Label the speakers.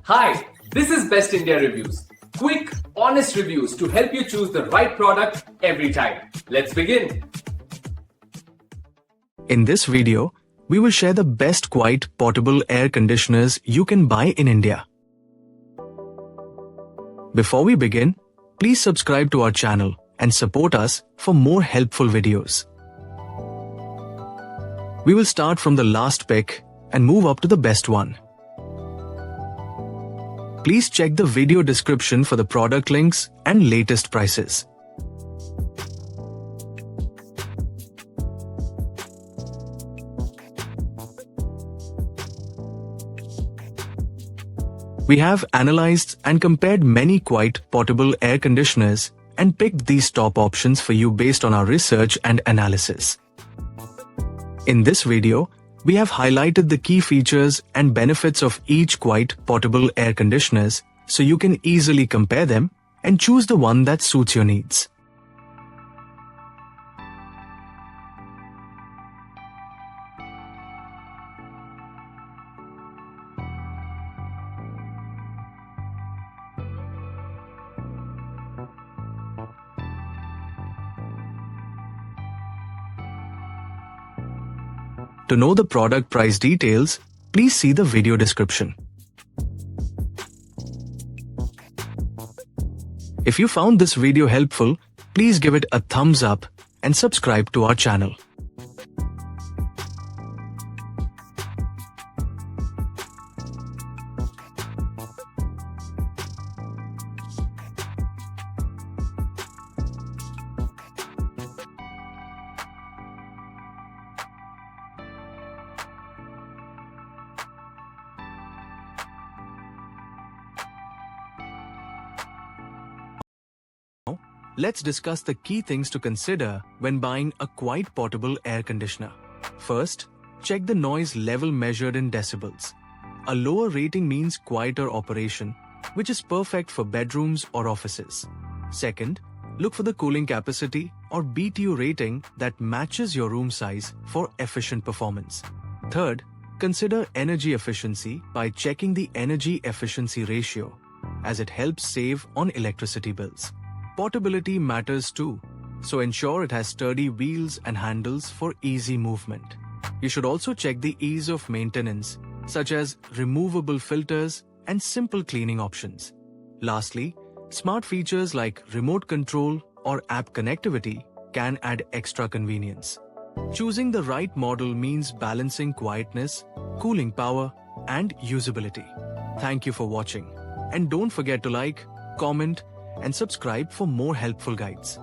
Speaker 1: Hi, this is Best India Reviews. Quick, honest reviews to help you choose the right product every time. Let's begin.
Speaker 2: In this video, we will share the best quiet portable air conditioners you can buy in India. Before we begin, please subscribe to our channel and support us for more helpful videos. We will start from the last pick and move up to the best one. Please check the video description for the product links and latest prices. We have analyzed and compared many quiet portable air conditioners and picked these top options for you based on our research and analysis. In this video, we have highlighted the key features and benefits of each quiet portable air conditioners so you can easily compare them and choose the one that suits your needs. To know the product price details, please see the video description. If you found this video helpful, please give it a thumbs up and subscribe to our channel. Let's discuss the key things to consider when buying a quiet portable air conditioner. First, check the noise level measured in decibels. A lower rating means quieter operation, which is perfect for bedrooms or offices. Second, look for the cooling capacity or BTU rating that matches your room size for efficient performance. Third, consider energy efficiency by checking the energy efficiency ratio, as it helps save on electricity bills. Portability matters too, so ensure it has sturdy wheels and handles for easy movement. You should also check the ease of maintenance, such as removable filters and simple cleaning options. Lastly, smart features like remote control or app connectivity can add extra convenience. Choosing the right model means balancing quietness, cooling power, and usability. Thank you for watching, and don't forget to like, comment, and subscribe for more helpful guides.